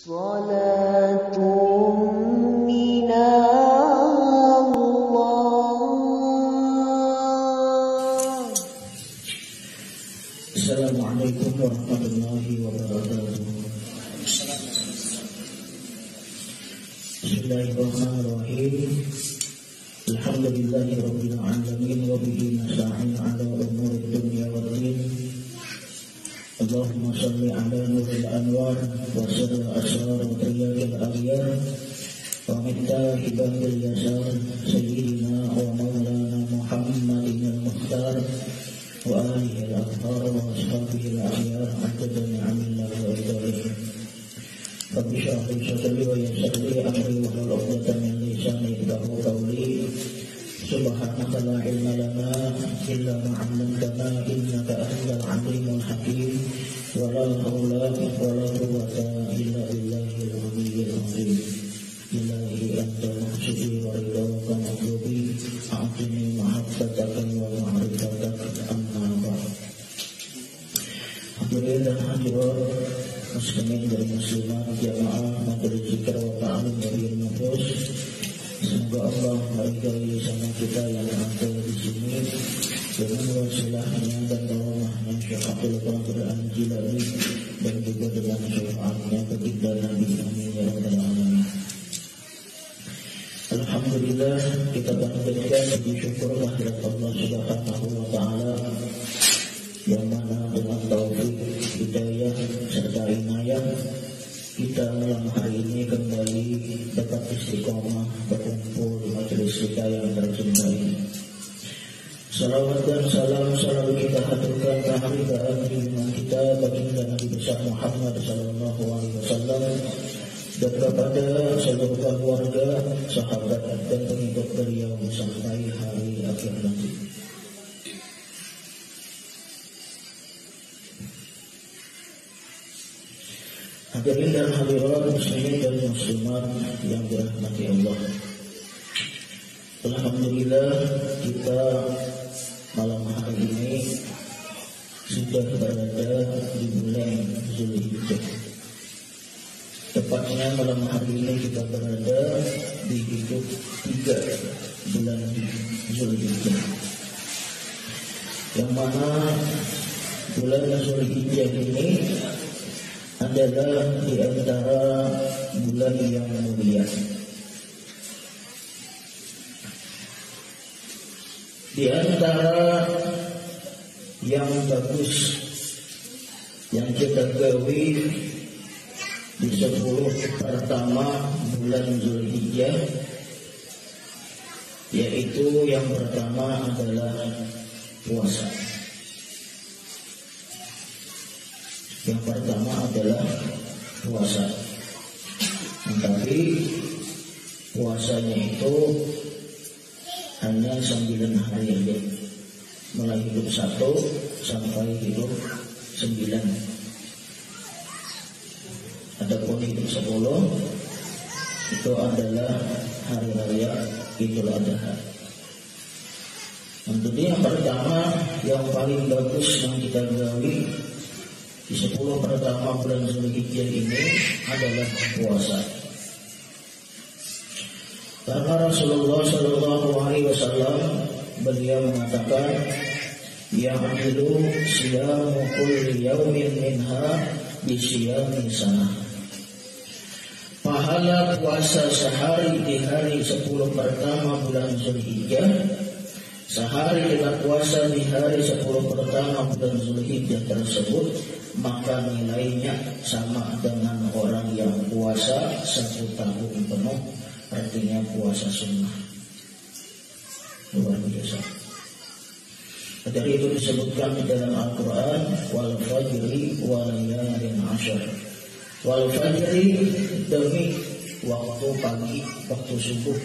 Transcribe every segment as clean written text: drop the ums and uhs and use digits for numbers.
صلاة من الله. السلام عليكم ورحمة الله وبركاته. بسم الله الرحمن الرحيم. الحمد لله رب العالمين وبه نستعين على أمور الدنيا والدين. اللهم صل على نور الأنوار وسر أسرار رياض الأغيار ومفتاح باب اليسار سيدنا ومولانا محمد المختار وآله الأطهار وأصحابه الأخيار عدد نعم الله وإدارهم. رب اشرح لي صدري ويسر لي أمري واحلل عقدة من لساني يفقهوا قولي. سبحانك لا علم لنا إلا ما علمتنا إنك أنت العليم الحكيم ولا حول ولا قوة إلا بالله العلي العظيم. إلهي أنت مقصدي ورضاك مطلوبي أعطني محبتك ومعرفتك أما بعد. Hadirin dan hadirat muslimin dan muslimat jamaah majelis zikir wa ta'lim dari Nufus. Semoga Allah menghargai sama kita yang ada di sini dengan wasilahnya dan rahmatnya Syekh Abdul Qadir Al-Jilani dan juga dengan syafaatnya ketika Nabi kami ya Rabbal Alamin. Alhamdulillah, kita panjatkan puji syukur kehadirat Allah Subhanahu wa taala yang mana dengan taufik, hidayah serta inayah kita malam hari ini kembali dapat istiqomah berkumpul di majelis kita yang tercintai. Salawat dan salam selalu kita haturkan ke hadirat junjungan kita baginda Nabi besar Muhammad sallallahu alaihi wasallam dan kepada seluruh keluarga, sahabat dan pengikut beliau sampai hari akhir nanti. Hadirin dan hadirat muslimin dan muslimat yang dirahmati Allah. Alhamdulillah kita malam hari ini sudah berada di bulan Zulhijjah. Tepatnya malam hari ini kita berada di hidup 3 bulan Zulhijjah, yang mana bulan Zulhijjah ini adalah di antara bulan yang mulia. Di antara yang bagus yang kita gawi di 10 pertama bulan Zulhijjah, yaitu yang pertama adalah puasa. Yang pertama adalah puasa. Tetapi puasanya itu hanya 9 hari aja, mulai hidup 1 sampai hidup 9. Adapun hidup 10 itu adalah hari raya Idul Adha. Tentunya yang pertama yang paling bagus yang kita gawi di 10 pertama bulan Zulhijjah ini adalah puasa. Karena Rasulullah Shallallahu Alaihi Wasallam beliau mengatakan, ya'dilu siyamu kulli yawmin minha bi siyami sanah. Pahala puasa sehari di hari 10 pertama bulan Zulhijjah, sehari kita puasa di hari 10 pertama bulan Zulhijjah tersebut, maka nilainya sama dengan orang yang puasa 1 tahun penuh, artinya puasa sunnah. Luar biasa. Dari itu disebutkan di dalam Al-Quran, wal fajri wa layalin ashar. Wal fajri demi waktu pagi, waktu subuh.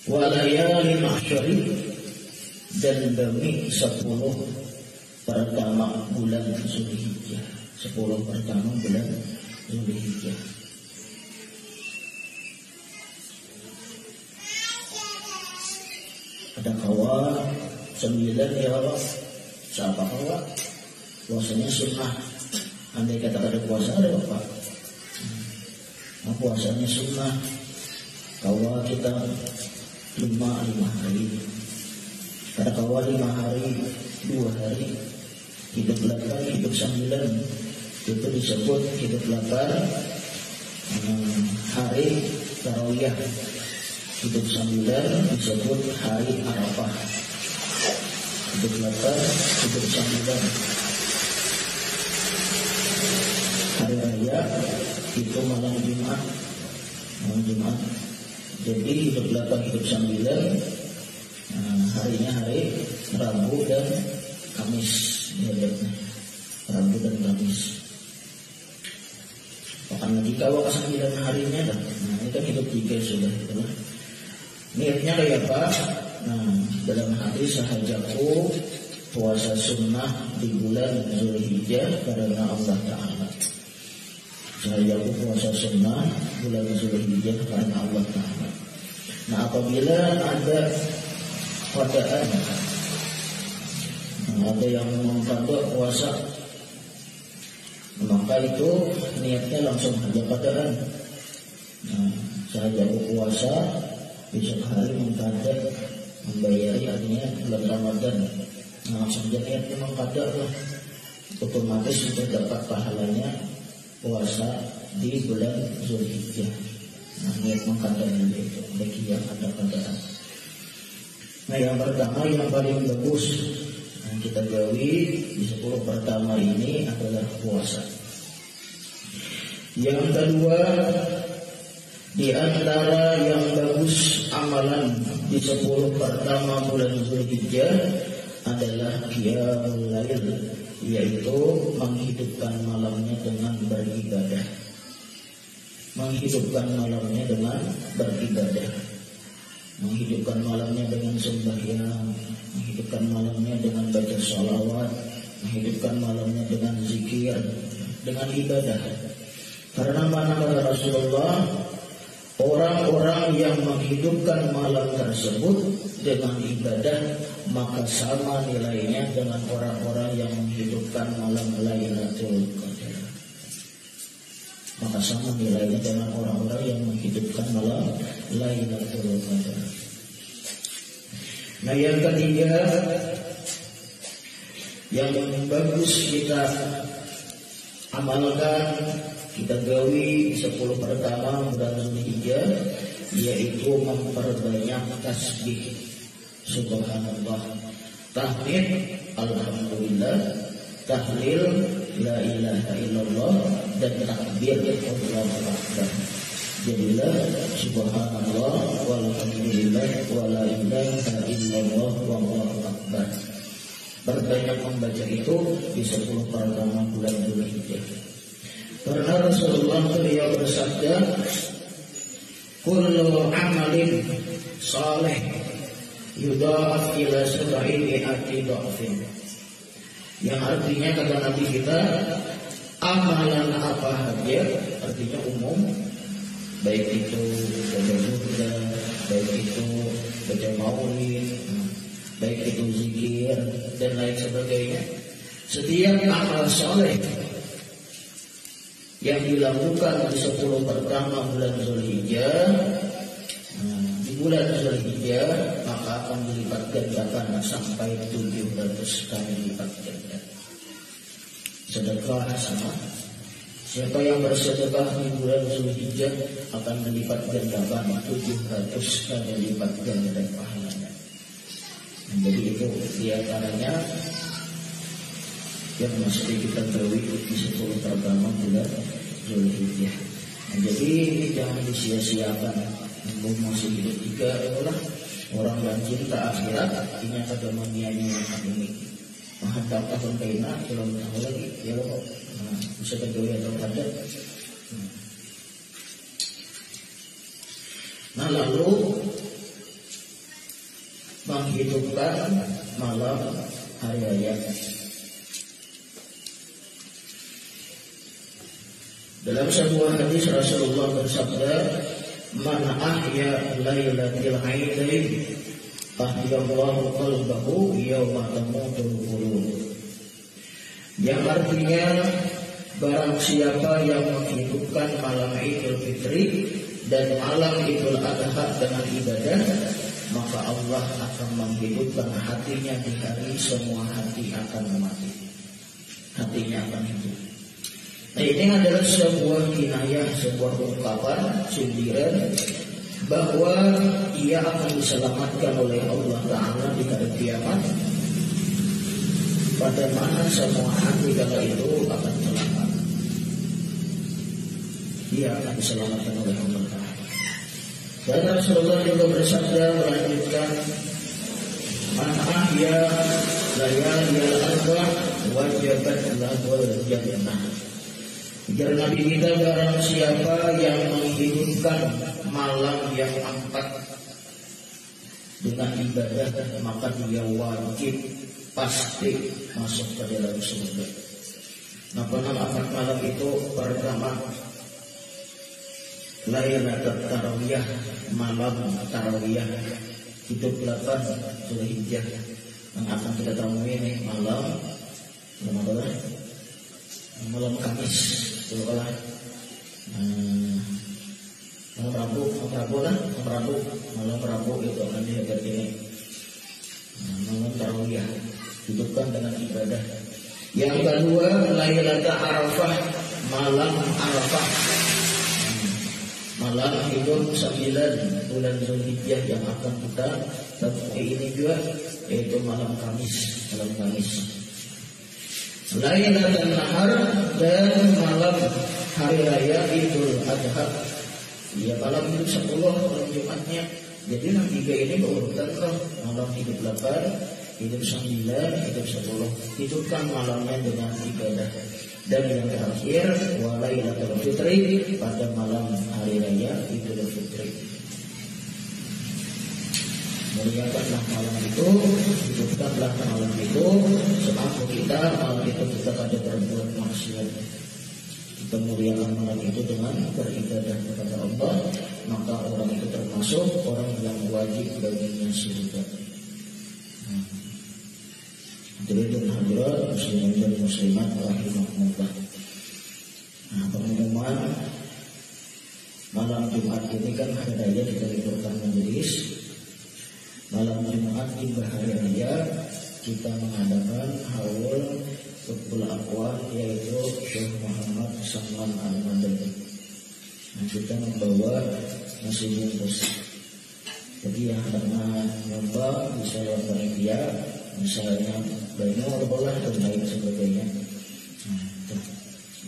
Wa layalin ashar dan demi 10 pertama bulan Zulhijjah. 10 pertama bulan Zulhijjah. Ada kawan 9 ya Allah. Siapa kawan? Puasanya sunnah. Andai kata ada puasa ada apa? puasanya sunnah. Kawal kita 5 hari. Karena kawal 5 hari, 2 hari, hidup 8, hidup 9, itu disebut hidup 8 hari tarawiyah. Hidup 9 disebut hari Arafah. Hidup 8, hidup 9. Hari raya itu malam Jumat. Jadi hidup 8, hidup 9, harinya hari Rabu dan Kamis. Rabu dan Kamis. Bahkan lagi kalau ke 9 harinya dah. Ini kan hidup 3 sudah. Niatnya kayak apa? Dalam hati sahajaku puasa sunnah di bulan Zulhijjah karena Allah Ta'ala. Sahajaku puasa sunnah bulan Zulhijjah karena Allah Ta'ala. Nah, apabila ada qadaan, ada yang mengqada puasa, maka itu niatnya langsung ada qadaan. Sahajaku puasa besok hari mengqada, membayari artinya bulan Ramadan. Langsung aja niatnya mengqada lah, otomatis sudah dapat pahalanya puasa di bulan Zulhijjah. Niat mengqada itu bagi yang ada qadaan. Nah, yang pertama yang paling bagus kita gawi di 10 pertama ini adalah puasa. Yang kedua, di antara yang bagus amalan di 10 pertama bulan Zulhijjah adalah qiyamul lail, yaitu menghidupkan malamnya dengan beribadah. Menghidupkan malamnya dengan beribadah. Menghidupkan malamnya dengan sembahyang, menghidupkan malamnya dengan baca sholawat, menghidupkan malamnya dengan zikir, dengan ibadah. Karena mana kata Rasulullah, orang-orang yang menghidupkan malam tersebut dengan ibadah, maka sama nilainya dengan orang-orang yang menghidupkan malam Lailatul Qadar. Maka sama nilainya dengan orang-orang yang menghidupkan malam Lailatul Qadar. Nah, yang ketiga yang bagus kita amalkan, kita gawi 10 pertama bulan Zulhijjah, yaitu memperbanyak tasbih subhanallah, tahmid alhamdulillah, tahlil la ilaha illallah, dan takbir Allahu akbar. Jadilah subhanallah walhamdulillah wala ilaha illallah wallahu akbar. Berbanyak membaca itu di 10 pertama bulan Zulhijjah. Karena Rasulullah beliau bersabda, kullu amalin saleh yudha'af ila 700 dha'fin. Yang artinya kata Nabi kita, amalan apa saja, artinya umum, baik itu baca burda, baik itu baca maulid, baik itu zikir dan lain sebagainya. Setiap amal soleh yang dilakukan di 10 pertama bulan Zulhijjah, di bulan Zulhijjah, maka akan dilipat gandakan sampai 700 kali lipat ganda. Sedekah sama. Siapa yang bersedekah di bulan Zulhijjah akan dilipat gandakan 700 kali lipat ganda pahalanya. Jadi itu diantaranya yang mesti kita gawi di 10 pertama bulan Zulhijjah. Jadi ini jangan disia-siakan. Masih hidup 3 orang yang cinta akhirat, artinya agama menyanyiakan ini. Menghadap tahun kaina, belum tahu lagi. Ya, bisa gawi atau ada. Nah, lalu menghidupkan malam hari raya. Dalam sebuah hadis Rasulullah bersabda, man ahya lailatul aidain ahyallahu qalbahu yawma tamutul qulub. Yang artinya barang siapa yang menghidupkan malam Idul Fitri dan malam Idul Adha dengan ibadah, maka Allah akan menghidupkan hatinya di hari semua hati akan mati. Hatinya akan hidup. Nah, ini adalah sebuah kinayah, sebuah ungkapan sindiran bahwa ia akan diselamatkan oleh Allah Ta'ala di hari kiamat, pada mana semua hati kala itu akan selamat. Ia akan diselamatkan oleh Allah Ta'ala. Dan Rasulullah juga bersabda melanjutkan, man ahya layaliyal arba wajabat lahul jannah. Ujar Nabi kita, barang siapa yang menghidupkan malam yang 4 dengan ibadah, maka dia wajib pasti masuk ke dalam surga. Nah, pada 4 malam itu pertama Lailatul Tarawiyah, malam Tarawiyah, itu 8 Zulhijjah yang akan kita tahu ini malam Kamis, malam Rabu itu akan dihadap ini malam Tarawiyah, hidupkan dengan ibadah. Yang kedua Lailatul Arafah, malam Arafah, malam hidup 9 bulan Zulhijjah yang akan kita temui ini juga, yaitu malam Kamis. Lailatul Nahar dan malam hari raya Idul Adha, ya malam hidup 10 malam Jumatnya. Jadi yang 3 ini berurutan loh, malam hidup 8, hidup 9, hidup 10. Hidupkan malamnya dengan ibadah. Dan yang terakhir Walailatul Fitri, pada malam hari raya Idul Fitri. Muliakanlah malam itu, hidupkanlah malam itu. Selama kita malam itu kita pada berbuat maksiat, kita muliakan malam itu dengan beribadah kepada Allah, maka orang itu termasuk orang yang wajib baginya surga. Hadirin hadirat muslimin dan muslimat rahimahumullah. Nah, pengumuman malam Jumat ini kan hari raya kita liburkan majelis. Malam Jumat di hari raya kita mengadakan haul Qutbul Aqwam, yaitu Syekh Muhammad Salman Al-Madani. Nah, kita membawa nasi bungkus. Jadi yang karena nyomba bisa lewat media, misalnya banyak bola dan lain sebagainya.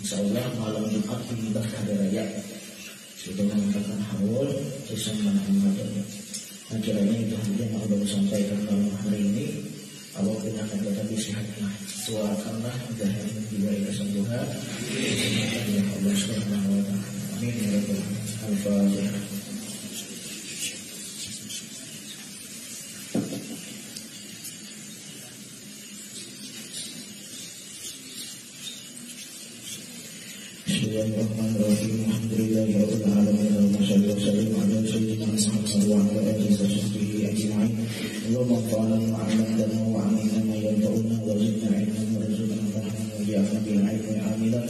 Insya Allah malam Jumat di hari raya sudah mengadakan haul Syekh Muhammad Al-Madani. Akhirnya itu yang Allah sampaikan dalam hari ini. Allah berikan kepada sehatlah, doakanlah dan diberi kesembuhan. Ya Allah Subhanahu wa taala. Amin ya rabbal alamin. Al-Fatihah. Bismillahirrahmanirrahim. Alhamdulillahirabbil alamin. Wassalatu wassalamu ala sayyidina Muhammad wa ala alihi wa sahbihi ajma'in. Allahumma fa'alna ma'alamna wa 'allimna ma yanfa'una wa zidna 'ilman warzuqna fahman waj'alna bil 'ilmi 'amilan.